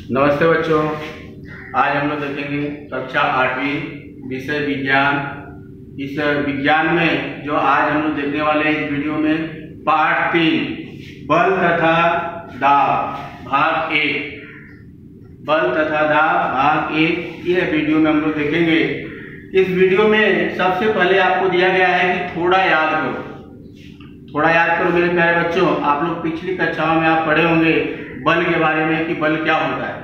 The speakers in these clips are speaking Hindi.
नमस्ते बच्चों, आज हम लोग देखेंगे कक्षा 8वीं विषय विज्ञान। इस विज्ञान में जो आज हम लोग देखने वाले हैं इस वीडियो में पार्ट 3 बल तथा दाब भाग 1, बल तथा दाब भाग 1 यह वीडियो में हम लोग देखेंगे। इस वीडियो में सबसे पहले आपको दिया गया है कि थोड़ा याद करो मेरे प्यारे बच्चों। आप लोग पिछली कक्षाओं में आप पढ़े होंगे बल के बारे में कि बल क्या होता है।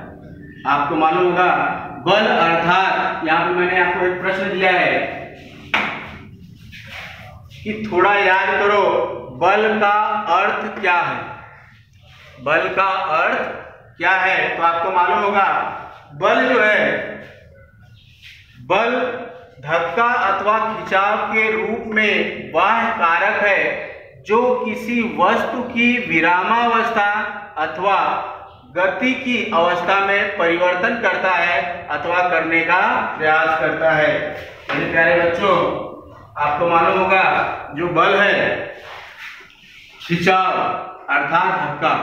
आपको मालूम होगा बल अर्थात, यहाँ पे मैंने आपको एक प्रश्न दिया है कि थोड़ा याद करो बल का अर्थ क्या है। बल का अर्थ क्या है तो आपको मालूम होगा बल जो है, बल धक्का अथवा खिंचाव के रूप में वह कारक है जो किसी वस्तु की विरामावस्था अथवा गति की अवस्था में परिवर्तन करता है अथवा करने का प्रयास करता है। मेरे प्यारे बच्चों, आपको मालूम होगा जो बल है, खिंचाव अर्थात धक्का,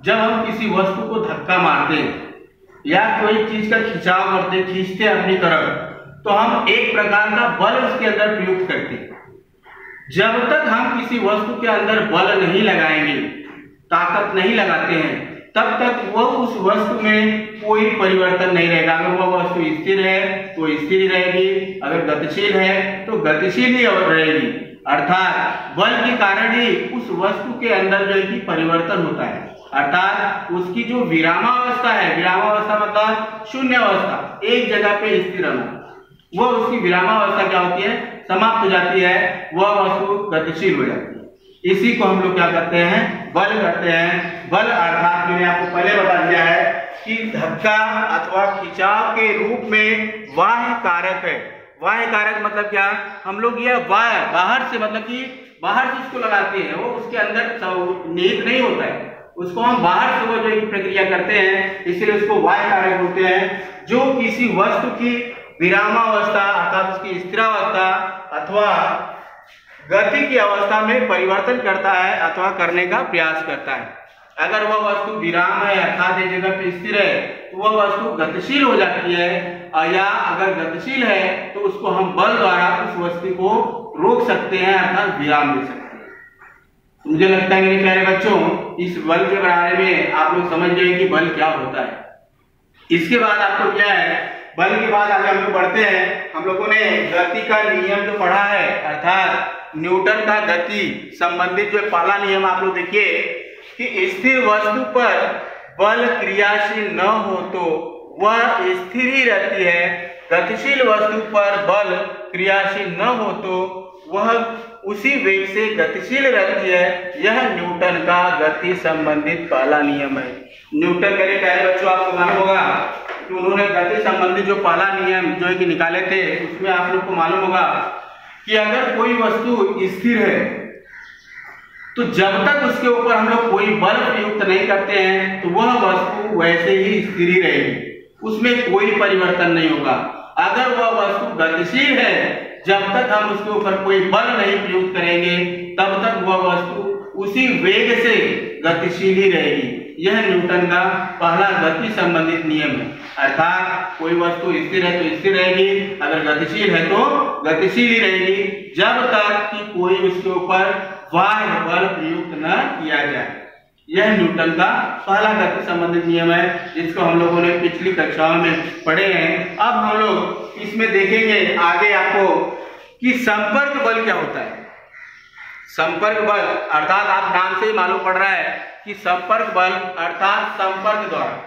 जब हम किसी वस्तु को धक्का मारते हैं या कोई चीज का खिंचाव करते, खींचते हैं अपनी तरफ, तो हम एक प्रकार का बल उसके अंदर प्रयुक्त करते हैं। जब तक हम किसी वस्तु के अंदर बल नहीं लगाएंगे, ताकत नहीं लगाते हैं, तब तक वह उस वस्तु में कोई परिवर्तन नहीं रहेगा। अगर वह वस्तु स्थिर है तो स्थिर ही रहेगी, अगर गतिशील है तो गतिशील ही रहेगी। अर्थात बल के कारण ही उस वस्तु के अंदर जो है कि परिवर्तन होता है, अर्थात उसकी जो विरामावस्था है, विरामावस्था मतलब शून्य अवस्था, एक जगह पे स्थिर रहना, वह उसकी विरामावस्था क्या होती है, समाप्त हो जाती है, वह वस्तु गतिशील हो जाती है। इसी को हम लोग क्या करते हैं, बल करते हैं। बल अर्थात मैंने आपको पहले बता दिया है कि धक्का अथवा खिंचाव के रूप में बाह्य कारक है। बाह्य कारक मतलब क्या, हम लोग यह बाहर से, मतलब कि बाहर से उसको लगाते हैं, वो उसके अंदर निहित नहीं होता है, उसको हम बाहर से वो जो एक प्रक्रिया करते हैं, इसलिए उसको बाह्य कारक बोलते हैं। जो किसी वस्तु की विरामावस्था अर्थात उसकी स्थिरावस्था अथवा गति की अवस्था में परिवर्तन करता है अथवा करने का प्रयास करता है। अगर वह वस्तु विराम है अर्थात एक जगह पे स्थिर है तो वह वस्तु गतिशील हो जाती है, या अगर गतिशील है तो उसको हम बल द्वारा उस वस्तु को रोक सकते हैं अर्थात विराम दे सकते हैं। मुझे लगता है मेरे प्यारे बच्चों इस बल के बारे में आप लोग समझ गए कि बल क्या होता है। इसके बाद आपको क्या है, बल के बाद आगे हम लोग बढ़ते हैं। हम लोगों ने गति का नियम जो पढ़ा है, अर्थात न्यूटन का गति संबंधित जो पहला नियम आप लोग देखिए कि स्थिर वस्तु पर बल क्रियाशील न हो तो वह स्थिर ही रहती है, गतिशील वस्तु पर बल क्रियाशील न हो तो वह उसी वेग से गतिशील रहती है। यह न्यूटन का गति संबंधित पहला नियम है। न्यूटन, मेरे प्यारे बच्चों, आपको मालूम होगा कि उन्होंने गति संबंधित जो पहला नियम जो है कि निकाले थे, उसमें आप लोग को मालूम होगा कि अगर कोई वस्तु स्थिर है तो जब तक उसके ऊपर हम लोग कोई बल प्रयुक्त नहीं करते हैं तो वह वस्तु वैसे ही स्थिर ही रहेगी, उसमें कोई परिवर्तन नहीं होगा। अगर वह वस्तु गतिशील है, जब तक हम उसके ऊपर कोई बल नहीं प्रयुक्त करेंगे तब तक वह वस्तु उसी वेग से गतिशील ही रहेगी। यह न्यूटन का पहला गति संबंधित नियम है। अर्थात कोई वस्तु स्थिर है तो स्थिर रहेगी, अगर गतिशील है तो गतिशील ही रहेगी, जब तक कि कोई उसके ऊपर बाह्य बल प्रयुक्त न किया जाए। यह न्यूटन का पहला गति संबंधित नियम है, जिसको हम लोगों ने पिछली कक्षाओं में पढ़े हैं। अब हम लोग इसमें देखेंगे आगे आपको कि संपर्क बल क्या होता है। संपर्क बल अर्थात आप नाम से ही मालूम पड़ रहा है कि संपर्क बल अर्थात संपर्क द्वारा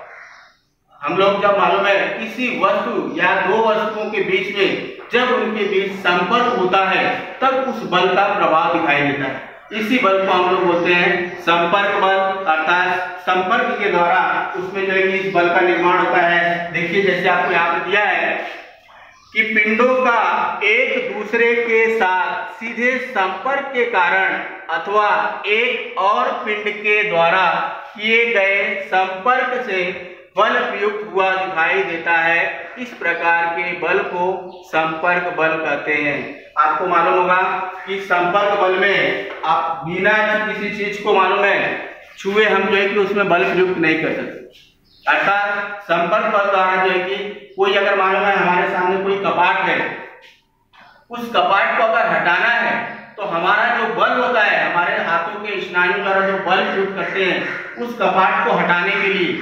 हम लोग, जब मालूम है किसी वस्तु या दो वस्तुओं के बीच में जब उनके बीच संपर्क होता है तब उस बल का प्रभाव दिखाई देता है। इसी बल को हम लोग बोलते हैं संपर्क बल, अर्थात संपर्क के द्वारा उसमें जो है कि इस बल का निर्माण होता है। देखिए जैसे आपको यहाँ पे दिया है कि पिंडों का एक दूसरे के साथ सीधे संपर्क के कारण अथवा एक और पिंड के द्वारा किए गए संपर्क से बल प्रयुक्त हुआ दिखाई देता है। इस प्रकार के बल को संपर्क बल कहते हैं। आपको मालूम होगा कि संपर्क बल में आप बिना किसी चीज को मालूम है छुए हम जो है कि उसमें बल प्रयुक्त नहीं कर सकते। अर्थात संपर्क बल द्वारा जो है कि कोई अगर मालूम है हमारे सामने कोई कपाट है, उस कपाट को अगर हटाना है तो हमारा जो बल होता है, हमारे हाथों के स्नायु द्वारा जो बल प्रयोग करते हैं उस कपाट को हटाने के लिए,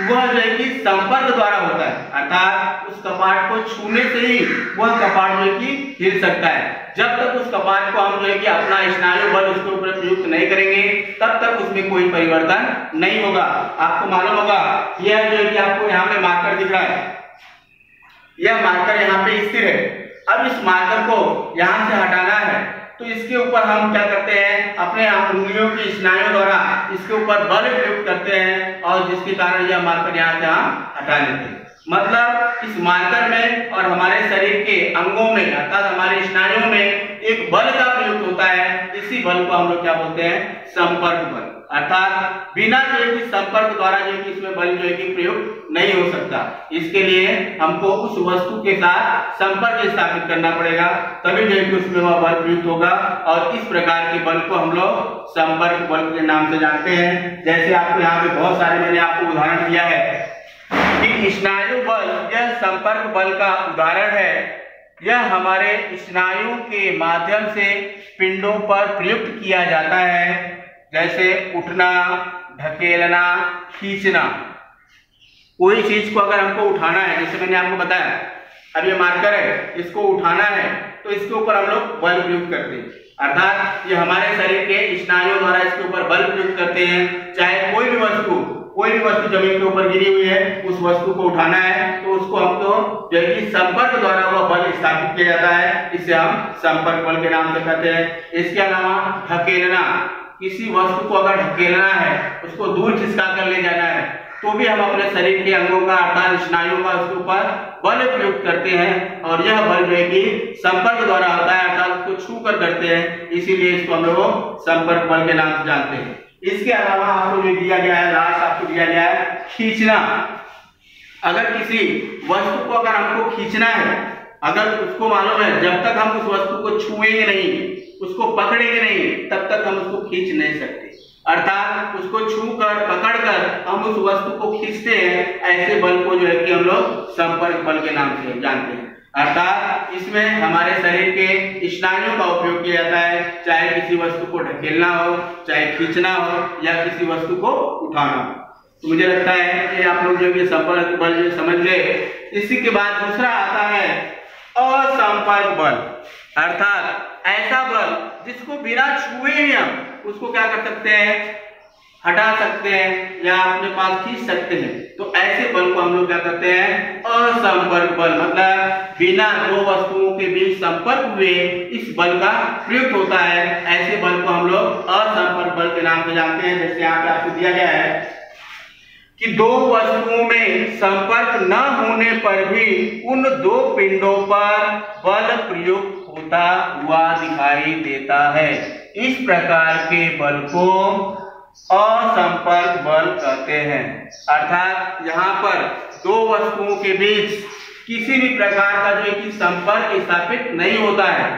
वह जो है कि संपर्क द्वारा होता है। अर्थात उस कपाट को छूने से ही वह कपाट जो है कि हिल सकता है। जब तक उस कपाट को हम जो है कि अपना स्नायु बल उसके ऊपर प्रयुक्त नहीं करेंगे तब तक उसमें कोई परिवर्तन नहीं होगा। आपको मालूम होगा यह जो है कि आपको यहाँ पे मार्कर दिख रहा है, यह मार्कर यहाँ पे स्थिर है। अब इस मार्कर को यहाँ से हटाना है तो इसके ऊपर हम क्या करते हैं, अपने उंगलियों की स्नायु द्वारा इसके ऊपर बल प्रयोग करते हैं और जिसके कारण यह मार्कर यहाँ से हम हटा लेते हैं। मतलब इस मार्कर में और हमारे शरीर के अंगों में अर्थात हमारे स्नायुओं में एक बल का प्रयोग होता है। इसी बल को हम लोग क्या बोलते हैं, संपर्क बल। अर्थात बिना जो है कि संपर्क द्वारा जो है कि इसमें बल जो है कि प्रयोग नहीं हो सकता। इसके लिए हमको उस वस्तु के साथ संपर्क स्थापित करना पड़ेगा, तभी जो है कि उसमें वह बल प्रयुक्त होगा। और इस प्रकार के बल को हम लोग संपर्क बल के नाम से जानते हैं। जैसे आपको यहाँ पे बहुत सारे मैंने आपको उदाहरण दिया है कि स्नायु बल यह संपर्क बल का उदाहरण है। यह हमारे स्नायु के माध्यम से पिंडों पर प्रयुक्त किया जाता है, जैसे उठना, ढकेलना, खींचना। कोई चीज को अगर हमको उठाना है, जैसे मैंने आपको बताया अब ये मार्कर है, इसको उठाना है तो इसके ऊपर हम लोग बल प्रयुक्त करते हैं। अर्थात ये हमारे शरीर के स्नायुओं द्वारा इसके ऊपर बल प्रयुक्त करते हैं। चाहे कोई भी वस्तु जमीन के ऊपर गिरी हुई है, उस वस्तु को उठाना है तो उसको हमको जो है कि संपर्क द्वारा वह बल स्थापित किया जाता है। इसे हम संपर्क बल के नाम से कहते हैं। इसके अलावा ढकेलना, किसी वस्तु को अगर ढकेलना है, उसको दूर खिसका कर ले जाना है तो भी हम अपने शरीर के अंगों का अर्थात स्नायुओं का उसके ऊपर बल प्रयुक्त करते हैं और यह बल जो है कि संपर्क द्वारा होता है, अर्थात उसको छू कर करते हैं। इसीलिए इसको हम लोग संपर्क बल के नाम से जानते हैं। इसके अलावा आपको जो दिया गया है, लास्ट आपको दिया गया है खींचना। अगर किसी वस्तु को अगर हमको खींचना है, अगर उसको मालूम है जब तक हम उस वस्तु को छुएंगे नहीं, उसको पकड़ेंगे नहीं, तब तक हम उसको खींच नहीं सकते। अर्थात उसको छू कर पकड़ कर हम उस वस्तु को खींचते हैं। ऐसे बल को जो है कि हम लोग संपर्क बल के नाम से जानते हैं। अर्थात इसमें हमारे शरीर के स्नायुओं का उपयोग किया जाता है, चाहे किसी वस्तु को ढकेलना हो, चाहे खींचना हो या किसी वस्तु को उठाना हो। तो मुझे लगता है कि आप लोग जो है संपर्क बल जो समझ गए। इसी के बाद दूसरा आता है असंपर्क बल, अर्थात ऐसा बल जिसको बिना छुए ही हम उसको क्या कर सकते हैं, हटा सकते हैं या अपने पास खींच सकते हैं। तो ऐसे बल को हम लोग क्या करते हैं, असंपर्क बल। मतलब बिना दो वस्तुओं के बीच संपर्क हुए इस बल का प्रयुक्त होता है। ऐसे बल को हम लोग असंपर्क बल के नाम से जानते हैं। जैसे यहाँ पे आपको दिया गया है कि दो वस्तुओं में संपर्क न होने पर भी उन दो पिंडों पर बल प्रयुक्त होता हुआ दिखाई देता है। इस प्रकार के बल को असंपर्क बल कहते हैं। अर्थात यहाँ पर दो वस्तुओं के बीच किसी भी प्रकार का जो है कि संपर्क स्थापित नहीं होता है,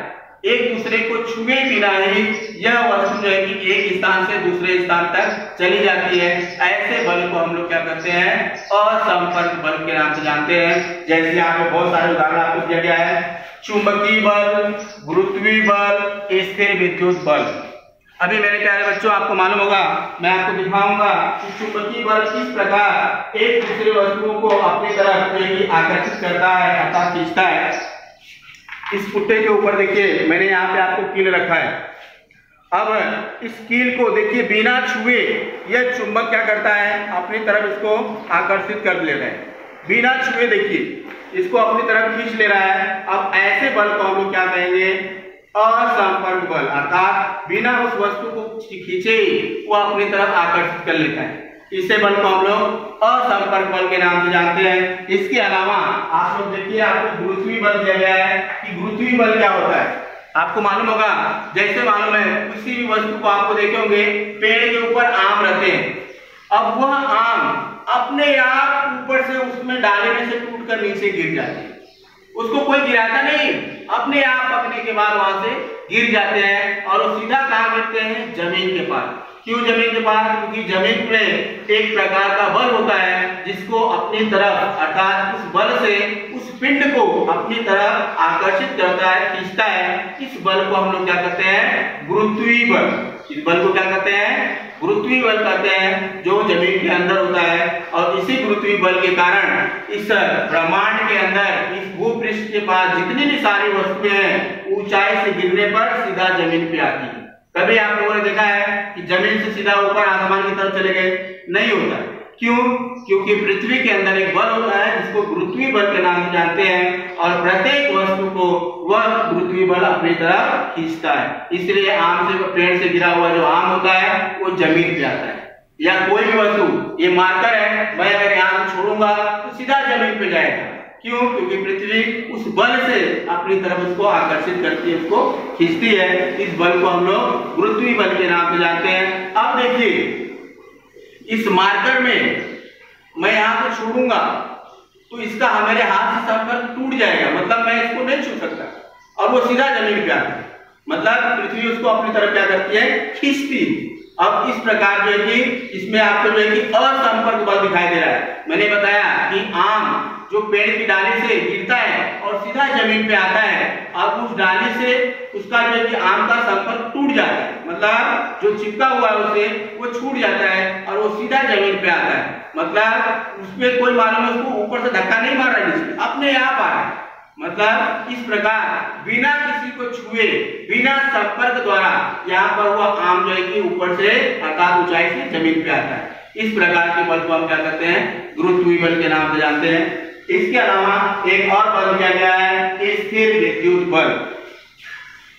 एक दूसरे को छुए बिना ही यह वस्तु जो है कि एक स्थान से दूसरे स्थान तक चली जाती है। ऐसे बल को हम लोग क्या करते हैं, असंपर्क बल के नाम से जानते हैं। जैसे यहाँ पे बहुत सारे उदाहरण आपको दिया गया है, चुंबकीय बल, गुरुत्वीय बल, स्थिर विद्युत बल। अभी मेरे प्यारे बच्चों आपको मालूम होगा, मैं आपको दिखाऊंगा कि चुंबकीय बल किस प्रकार एक दूसरे वस्तुओं को अपनी तरफ आकर्षित करता है अर्थात खींचता है। इस पुट्टे के ऊपर देखिए मैंने यहाँ पे आपको कील रखा है। अब इस कील को देखिए बिना छुए यह चुंबक क्या करता है, अपनी तरफ इसको आकर्षित कर ले रहा है। बिना छुए देखिए इसको अपनी तरफ खींच ले रहा है। अब ऐसे बल को हम लोग क्या कहेंगे, असंपर्क बल। अर्थात बिना उस वस्तु को खींचे वो अपनी तरफ आकर्षित कर लेता है। इसे बल को हम लोग असंपर्क बल के नाम से जानते हैं। इसके अलावा आप लोग देखिए आपको गुरुत्वीय बल दिया गया है कि गुरुत्वीय बल क्या होता है। आपको मालूम होगा, जैसे मालूम है किसी भी वस्तु को आपको देखे होंगे पेड़ के ऊपर आम रहते हैं। अब वह आम अपने आप ऊपर से उसमें डाले में से टूट कर नीचे गिर जाते हैं, उसको कोई गिराता नहीं, अपने आप पकने के बाद वहां से गिर जाते हैं और वो सीधा कहाँ गिरते हैं, जमीन के पास। क्यों जमीन के पास? क्योंकि जमीन में एक प्रकार का बल होता है जिसको अपनी तरफ अर्थात उस बल से उस पिंड को अपनी तरफ आकर्षित करता है, खींचता है। इस बल को हम लोग क्या कहते हैं? गुरुत्वीय बल। इस बल को क्या कहते हैं? गुरुत्वीय बल कहते हैं, जो जमीन के अंदर होता है। और इसी गुरुत्वीय बल के कारण इस ब्रह्मांड के अंदर इस भूपृष्ठ के पास जितनी भी सारी वस्तुएं हैं ऊंचाई से गिरने पर सीधा जमीन पे आती है। कभी आप लोगों ने देखा है कि जमीन से सीधा ऊपर आसमान की तरफ चले गए? नहीं होता। क्यों? क्योंकि पृथ्वी के अंदर एक बल होता है जिसको गुरुत्वीय बल के नाम से जानते हैं, और प्रत्येक वस्तु को वह गुरुत्वीय बल अपनी तरफ खींचता है। इसलिए आम से पेड़ से गिरा हुआ जो आम होता है वो जमीन पे आता है। या कोई भी वस्तु, ये मार्कर है, मैं अगर यहाँ से छोड़ूंगा तो सीधा जमीन पे जाएगा। क्यों? क्योंकि पृथ्वी उस बल से अपनी तरफ उसको आकर्षित करती है, उसको खींचती है। इस बल को हम लोग गुरुत्वीय बल के नाम से जानते हैं। अब देखिए, इस मार्कर में मैं यहाँ से छोड़ूंगा तो इसका मेरे हाथ से संपर्क टूट जाएगा, मतलब मैं इसको नहीं छू सकता और वो सीधा जमीन पे आता है। मतलब पृथ्वी उसको अपनी तरफ क्या करती है? खींचती है। अब इस प्रकार जो है कि इसमें आपको जो है कि असंपर्क बल दिखाई दे रहा है। मैंने बताया कि आम जो पेड़ की डाली से गिरता है और सीधा जमीन पे आता है, अब उस डाली से उसका जो है कि आम का संपर्क टूट जाता है, मतलब जो चिपका हुआ है उसे वो छूट जाता है और वो सीधा जमीन पे आता है। मतलब उसमें कोई मालूम है उसको ऊपर से धक्का नहीं मार रहा है, अपने आप आ रहा है। मतलब इस प्रकार बिना किसी को छुए, बिना संपर्क द्वारा यहाँ पर वो आम जो है कि ऊपर से अर्थात ऊंचाई से जमीन पे आता है। इस प्रकार के बल को हम क्या कहते हैं? गुरुत्वीय बल के नाम से जानते हैं। इसके अलावा एक और बल दिया गया है, स्थिर विद्युत बल।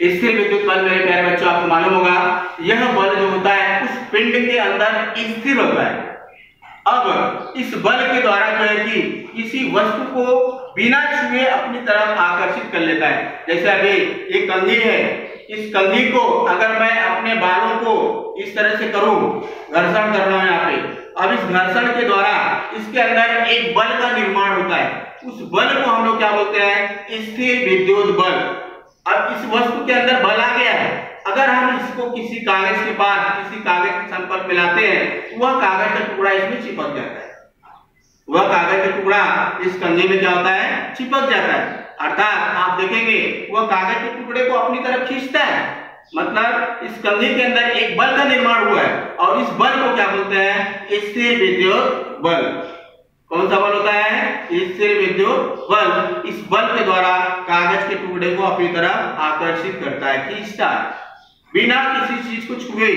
स्थिर विद्युत बल मेरे प्यारे बच्चों आपको मालूम होगा, यह बल जो होता है उस पिंड के अंदर स्थिर होता है। अब इस बल के द्वारा जो है कि किसी वस्तु को बिना छुए अपनी तरफ आकर्षित कर लेता है। जैसे अभी एक कंघी है, इस कंघी को अगर मैं अपने बालों को इस तरह से करूं, घर्षण कर रहा हूं यहाँ पे, अब इस घर्षण के द्वारा इसके अंदर एक बल का निर्माण होता है। उस बल को हम लोग क्या बोलते हैं? स्थिर विद्युत बल। अब इस वस्तु के अंदर बल आ गया है, अगर हम इसको किसी कागज के पास, किसी कागज के संपर्क में लाते हैं, वह कागज का टुकड़ा इसमें चिपक जाता है। वह कागज का टुकड़ा इस कंघी में क्या होता है? चिपक जाता है। अर्थात आप देखेंगे वह कागज के टुकड़े को अपनी तरफ खींचता है। मतलब इस कंघी के अंदर एक बल का निर्माण हुआ है और इस बल को क्या बोलते हैं? स्थिर विद्युत बल। कौन सा बल होता है? स्थिर विद्युत बल। इस बल के द्वारा कागज के टुकड़े को अपनी तरफ आकर्षित करता है, खींचता है, बिना किसी चीज को छुए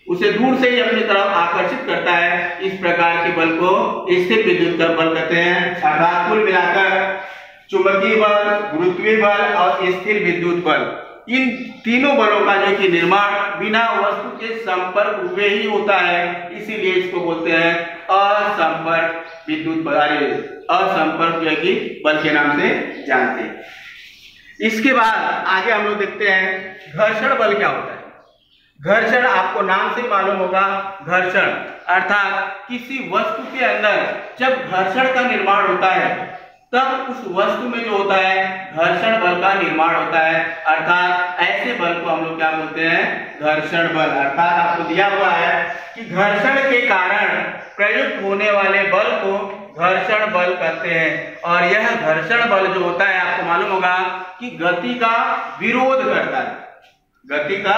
उसे दूर से ही अपनी तरफ आकर्षित करता है। इस प्रकार के बल को स्थिर विद्युत बल कहते हैं। अर्थात कुल मिलाकर चुंबकीय बल, गुरुत्वीय बल और स्थिर विद्युत बल, इन तीनों बलों का जो कि निर्माण बिना वस्तु के संपर्क हुए ही होता है, इसीलिए इसको बोलते हैं असंपर्क विद्युत बल, असंपर्क जो है कि बल के नाम से जानते हैं। इसके बाद आगे हम लोग देखते हैं घर्षण बल क्या होता है। घर्षण आपको नाम से मालूम होगा, घर्षण अर्थात किसी वस्तु के अंदर जब घर्षण का निर्माण होता है तब उस वस्तु में जो होता है घर्षण बल का निर्माण होता है। अर्थात ऐसे बल को हम लोग क्या बोलते हैं? घर्षण बल। अर्थात आपको दिया हुआ है कि घर्षण के कारण प्रयुक्त होने वाले बल को घर्षण बल कहते हैं। और यह घर्षण बल जो होता है आपको मालूम होगा कि गति का विरोध करता है, गति का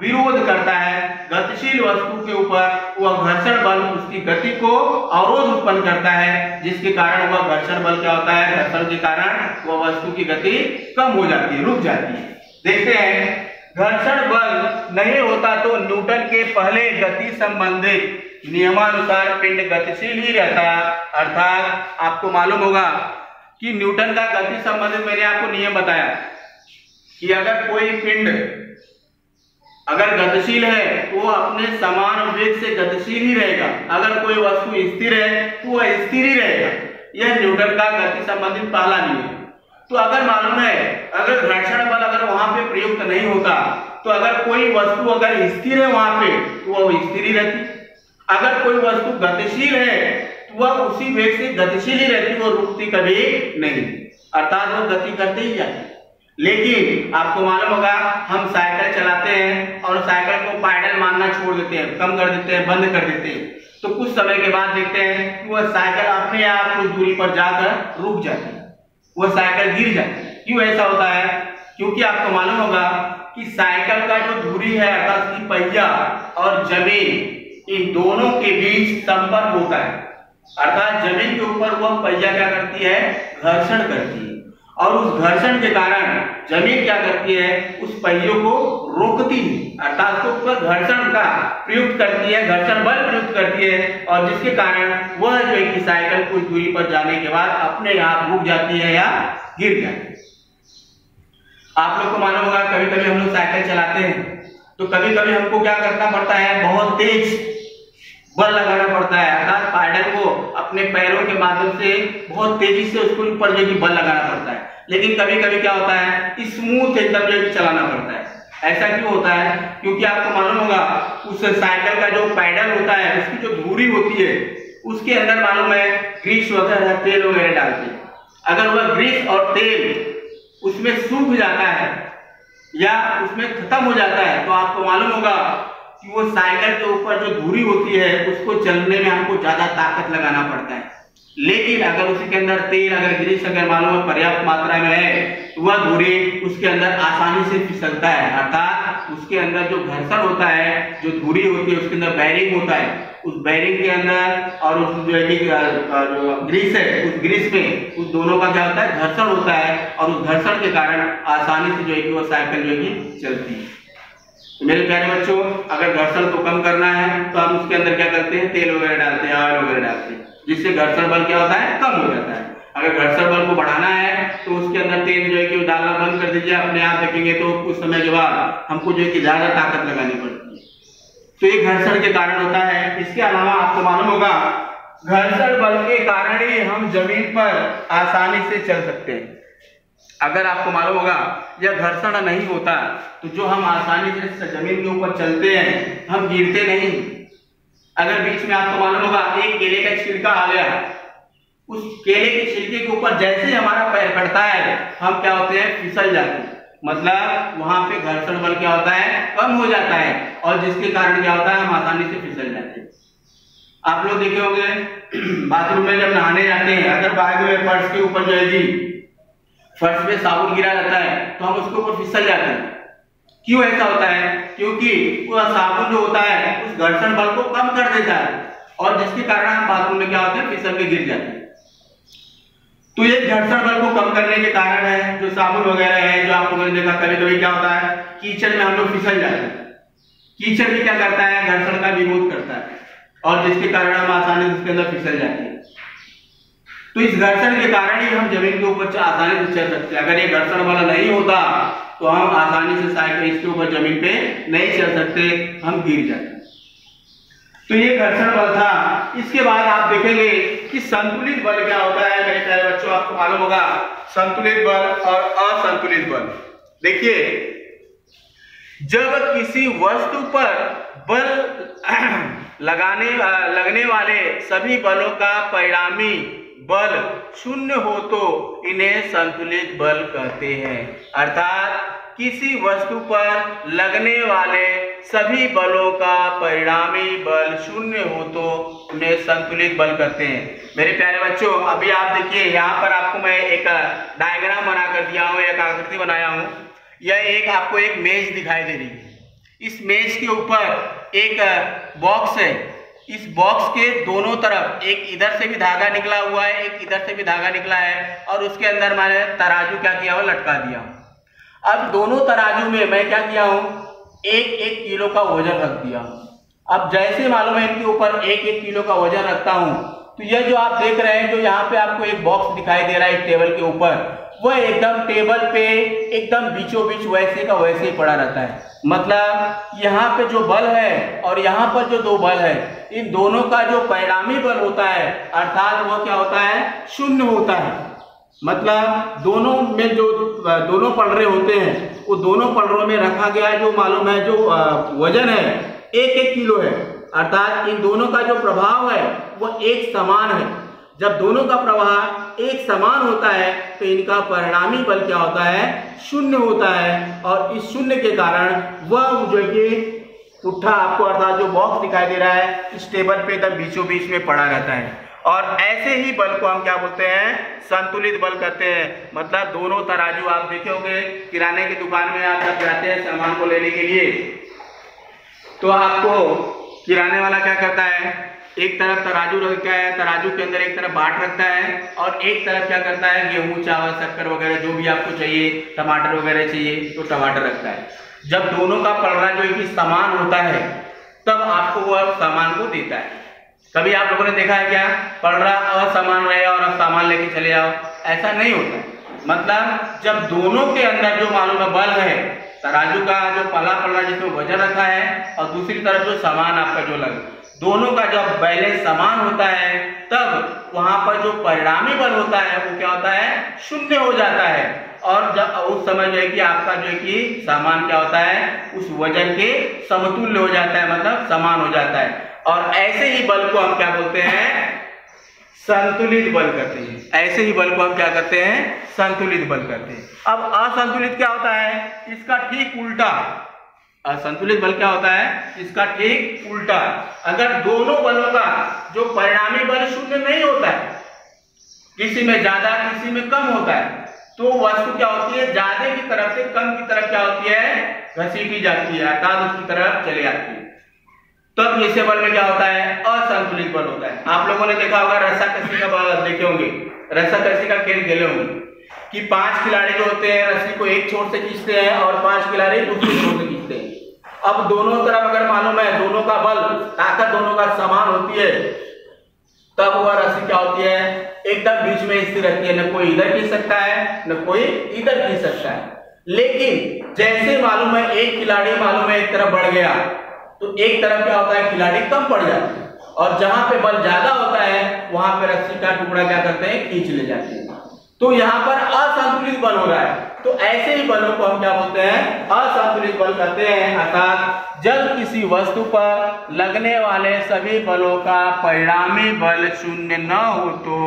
विरोध करता है। गतिशील वस्तु के ऊपर वह घर्षण बल उसकी गति को अवरोध उत्पन्न करता है, जिसके कारण वह घर्षण बल क्या होता है? घर्षण के कारण वह वस्तु की गति कम हो जाती है, रुक जाती है। देखते हैं, घर्षण बल नहीं होता तो न्यूटन के पहले गति संबंधित नियमानुसार पिंड गतिशील ही रहता। अर्थात आपको मालूम होगा कि न्यूटन का गति संबंधित मैंने आपको नियम बताया कि अगर कोई पिंड अगर गतिशील है तो वो अपने समान वेग से गतिशील ही रहेगा, अगर कोई वस्तु स्थिर है तो वह स्थिर ही रहेगा। यह न्यूटन का गति संबंधित पहला नियम। तो अगर मालूम है अगर घर्षण बल अगर वहां पे प्रयुक्त नहीं होता तो अगर कोई वस्तु अगर स्थिर है वहां पे तो वह स्थिर ही रहती, अगर कोई वस्तु गतिशील है तो वह उसी वेग से गतिशील ही रहती, वो रुकती कभी नहीं, अर्थात वो गति करते ही जाती। लेकिन आपको मालूम होगा हम साइकिल चलाते हैं और साइकिल को पैडल मारते मारना छोड़ देते हैं, कम कर देते हैं, बंद कर देते हैं, तो कुछ समय के बाद देखते हैं कि वह साइकिल अपने आप कुछ दूरी पर जाकर रुक जाती है, वह साइकिल गिर जाती है। क्यों ऐसा होता है? क्योंकि आपको मालूम होगा कि साइकिल का जो दूरी है अर्थात उसकी पहिया और जमीन, इन दोनों के बीच संपर्क होता है, अर्थात जमीन के ऊपर वह पहिया क्या करती है? घर्षण करती है, और उस घर्षण के कारण जमीन क्या करती है? उस पहियों को रोकती है, अर्थात उसके ऊपर घर्षण का प्रयुक्त करती है, घर्षण बल प्रयुक्त करती है, और जिसके कारण वह जो है कि साइकिल कुछ दूरी पर जाने के बाद अपने आप रुक जाती है या गिर जाती है। आप लोग को मालूम होगा कभी कभी हम लोग साइकिल चलाते हैं तो कभी कभी हमको क्या करना पड़ता है? बहुत तेज बल लगाना पड़ता है, अर्थात पैडल को अपने पैरों के माध्यम से बहुत तेजी से उसके ऊपर जो कि बल लगाना पड़ता है। लेकिन कभी कभी क्या होता है? स्मूथ एकदम जो कि चलाना पड़ता है। ऐसा क्यों होता है? क्योंकि आपको मालूम होगा उस साइकिल का जो पैडल होता है उसकी जो धुरी होती है उसके अंदर मालूम है ग्रीस वगैरह, तेल वगैरह डालते हैं। अगर वह ग्रीस और तेल उसमें सूख जाता है या उसमें खत्म हो जाता है तो आपको मालूम होगा कि वो साइकिल के ऊपर जो धुरी होती है उसको चलने में हमको ज्यादा ताकत लगाना पड़ता है। लेकिन अगर उसी के अंदर तेल, अगर ग्रीस अगर मालूम है पर्याप्त मात्रा में है तो वह धुरी उसके अंदर आसानी से फिसलता है, अर्थात उसके अंदर जो घर्षण होता है, जो धुरी होती है उसके अंदर बैरिंग होता है, उस बैरिंग के अंदर और उस जो है जो ग्रीस है उस ग्रीस में उस दोनों का क्या होता है? घर्षण होता है, और उस घर्षण के कारण आसानी से जो है कि वो साइकिल जो है कि चलती है। मेरे प्यारे बच्चों, अगर घर्षण को कम करना है तो हम उसके अंदर क्या करते हैं? तेल वगैरह डालते हैं, ऑयल वगैरह डालते हैं, जिससे घर्षण बल क्या होता है? कम हो जाता है। अगर घर्षण बल को बढ़ाना है तो उसके अंदर तेल जो है कि डालना बंद कर दीजिए, अपने आप देखेंगे तो कुछ समय के बाद हमको जो है कि ज्यादा ताकत लगानी पड़ती है। तो ये घर्षण के कारण होता है। इसके अलावा आपको मालूम होगा घर्षण बल के कारण ही हम जमीन पर आसानी से चल सकते हैं। अगर आपको मालूम होगा यह घर्षण नहीं होता तो जो हम आसानी से जमीन के ऊपर चलते हैं हम गिरते नहीं। अगर बीच में आपको मालूम होगा एक केले का छिलका आ गया, उस केले के छिलके के ऊपर जैसे ही हमारा पैर पड़ता है हम क्या होते हैं? फिसल जाते हैं, मतलब वहां पे घर्षण बल क्या होता है? कम हो जाता है, और जिसके कारण क्या होता है? हम आसानी से फिसल जाते हैं। आप लोग देखे होंगे बाथरूम में जब नहाने जाते हैं, अगर बाद में फर्श के ऊपर जो है जी फर्श पे साबुन गिरा रहता है तो हम उसके ऊपर फिसल जाते हैं। क्यों ऐसा होता है? क्योंकि वह साबुन जो होता है उस घर्षण बल को कम कर देता है, और जिसके कारण हम बाथरूम में क्या होते हैं? फिसल के गिर जाते हैं। तो ये घर्षण बल को कम करने के कारण है। जो साबुन वगैरह है, जो आप लोगों ने देखा कभी कभी क्या होता है? कीचड़ में हम लोग फिसल जाते हैं। कीचड़ भी क्या करता है? घर्षण का विरोध करता है, और जिसके कारण हम आसानी से उसके अंदर फिसल जाते हैं। तो इस घर्षण के कारण ही हम जमीन के ऊपर आसानी से चल सकते हैं। अगर ये घर्षण बल नहीं होता तो हम आसानी से साइकिल इसके ऊपर जमीन पे नहीं चल सकते, हम गिर जाते। तो ये घर्षण बल था। इसके बाद आप देखेंगे कि संतुलित बल क्या होता है। मेरे प्यारे बच्चों, आपको मालूम होगा संतुलित बल और असंतुलित बल। देखिए, जब किसी वस्तु पर बल लगने वाले सभी बलों का परिणामी बल शून्य हो तो इन्हें संतुलित बल कहते हैं। अर्थात किसी वस्तु पर लगने वाले सभी बलों का परिणामी बल शून्य हो तो उन्हें संतुलित बल कहते हैं। मेरे प्यारे बच्चों, अभी आप देखिए यहाँ पर आपको मैं एक डायग्राम बना कर दिया हूँ, एक आकृति बनाया हूँ। यह एक आपको एक मेज दिखाई दे रही है। इस मेज के ऊपर एक बॉक्स है। इस बॉक्स के दोनों तरफ एक इधर से भी धागा निकला हुआ है, एक इधर से भी धागा निकला है, और उसके अंदर मैंने तराजू क्या किया हुआ? लटका दिया हूँ। अब दोनों तराजू में मैं क्या किया हूँ? एक एक किलो का वजन रख दिया हूँ। अब जैसे मालूम है इनके ऊपर एक एक किलो का वजन रखता हूँ तो यह जो आप देख रहे हैं, जो यहाँ पे आपको एक बॉक्स दिखाई दे रहा है टेबल के ऊपर, वह एकदम टेबल पे एकदम बीचों बीच वैसे का वैसे ही पड़ा रहता है। मतलब यहाँ पे जो बल है और यहाँ पर जो दो बल है, इन दोनों का जो परिणामी बल होता है अर्थात वह क्या होता है? शून्य होता है। मतलब दोनों में जो दोनों पलड़े होते हैं वो दोनों पलड़ों में रखा गया जो मालूम है जो वजन है एक एक किलो है। अर्थात इन दोनों का जो प्रभाव है वो एक समान है। जब दोनों का प्रवाह एक समान होता है तो इनका परिणामी बल क्या होता है? शून्य होता है। और इस शून्य के कारण वह जो कि पुट्ठा आपको अर्थात जो बॉक्स दिखाई दे रहा है इस टेबल पे एकदम बीचों बीच में पड़ा रहता है। और ऐसे ही बल को हम क्या बोलते हैं, संतुलित बल कहते हैं। मतलब दोनों तराजू आप देखे होंगे किराने की दुकान में आप जब जाते हैं सामान को लेने के लिए, तो आपको किराने वाला क्या करता है, एक तरफ तराजू रखता है, तराजू के अंदर एक तरफ बाट रखता है और एक तरफ क्या करता है, गेहूं चावल शक्कर वगैरह जो भी आपको चाहिए, टमाटर वगैरह चाहिए तो टमाटर रखता है। जब दोनों का पलड़ा जो है कि समान होता है तब आपको वह सामान को देता है। कभी आप लोगों ने देखा है क्या, पलड़ा असमान रहे और अब सामान लेके चले आओ, ऐसा नहीं होता। मतलब जब दोनों के अंदर जो मालूम है बल है, तराजू का जो पलड़ा जिसमें वजन रखा है और दूसरी तरफ जो सामान आपका जो लगे, दोनों का जब बैलेंस समान होता है तब वहां पर जो परिणामी बल होता है वो क्या होता है, शून्य हो जाता है। और जब उस समय जो है कि आपका जो है कि सामान क्या होता है, उस वजन के समतुल्य हो जाता है, मतलब समान हो जाता है। और ऐसे ही बल को हम क्या बोलते हैं, संतुलित बल करते हैं। ऐसे ही बल को हम क्या करते हैं, संतुलित बल करते हैं। अब असंतुलित क्या होता है, इसका ठीक उल्टा। असंतुलित बल क्या होता है, इसका ठीक उल्टा। अगर दोनों बलों का जो परिणामी बल शून्य नहीं होता है, किसी में ज्यादा किसी में कम होता है, तो वस्तु क्या होती है, ज्यादा की तरफ से कम की तरफ क्या होती है, घसीटी जाती है, अर्थात उसकी तरफ चली जाती है। तब ऐसे बल में क्या होता है, असंतुलित बल होता है। आप लोगों ने देखा होगा रस्साकसी का बल देखे होंगे, रस्साकसी का खेल खेले होंगे कि 5 खिलाड़ी जो होते हैं रस्सी को एक छोर से खींचते हैं और 5 खिलाड़ी दूसरी छोर से खींचते हैं। अब दोनों तरफ अगर मालूम है दोनों का बल ताकत दोनों का समान होती है, तब वह रस्सी क्या होती है, एकदम बीच में स्थिर रहती है, न कोई इधर खींच सकता है न कोई इधर खींच सकता है। लेकिन जैसे मालूम है एक खिलाड़ी मालूम है एक तरफ बढ़ गया तो एक तरफ क्या होता है, खिलाड़ी कम पड़ जाता है, और जहां पे बल ज्यादा होता है वहां पे रस्सी का टुकड़ा क्या करते हैं, खींच ले जाते हैं। तो यहाँ पर असंतुलित बल हो रहा है। तो ऐसे ही बलों को हम क्या बोलते हैं, असंतुलित बल कहते हैं। अर्थात जब किसी वस्तु पर लगने वाले सभी बलों का परिणामी बल शून्य न हो तो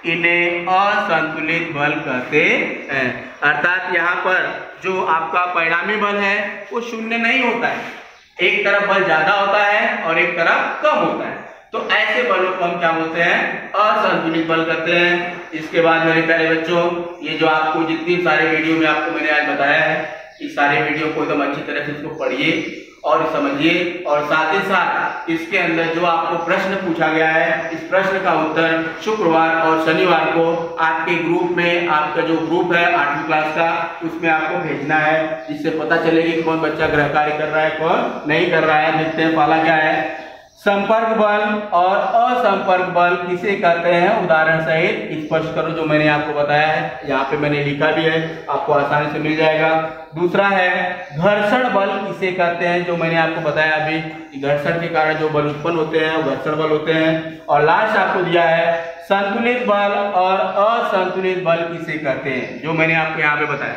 इन्हें असंतुलित बल कहते हैं। अर्थात यहाँ पर जो आपका परिणामी बल है वो शून्य नहीं होता है, एक तरफ बल ज्यादा होता है और एक तरफ कम होता है। तो ऐसे बलों को हम क्या बोलते हैं, असंतुलित बल करते हैं। इसके बाद मेरे प्यारे बच्चों, ये जो आपको जितनी सारे वीडियो में आपको मैंने आज बताया है, इस सारे वीडियो को एकदम अच्छी तरह से इसको पढ़िए और समझिए, और साथ ही साथ इसके अंदर जो आपको प्रश्न पूछा गया है इस प्रश्न का उत्तर शुक्रवार और शनिवार को आपके ग्रुप में, आपका जो ग्रुप है 8वीं क्लास का, उसमें आपको भेजना है, जिससे पता चलेगी कौन बच्चा गृह कार्य कर रहा है कौन नहीं कर रहा है। देखते हैं पहला क्या है, संपर्क बल और असंपर्क बल किसे कहते हैं, उदाहरण सहित स्पष्ट करो। जो मैंने आपको बताया है यहाँ पे मैंने लिखा भी है, आपको आसानी से मिल जाएगा। दूसरा है घर्षण बल किसे कहते हैं, जो मैंने आपको बताया अभी कि घर्षण के कारण जो बल उत्पन्न होते हैं वो घर्षण बल होते हैं। और लास्ट आपको दिया है संतुलित बल और असंतुलित बल किसे कहते हैं, जो मैंने आपको यहाँ पे बताया।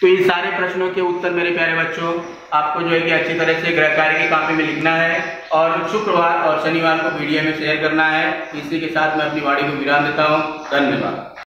तो इन सारे प्रश्नों के उत्तर मेरे प्यारे बच्चों आपको जो है कि अच्छी तरह से गृह कार्य की कॉपी में लिखना है और शुक्रवार और शनिवार को वीडियो में शेयर करना है। इसी के साथ मैं अपनी वाणी को विराम देता हूँ। धन्यवाद।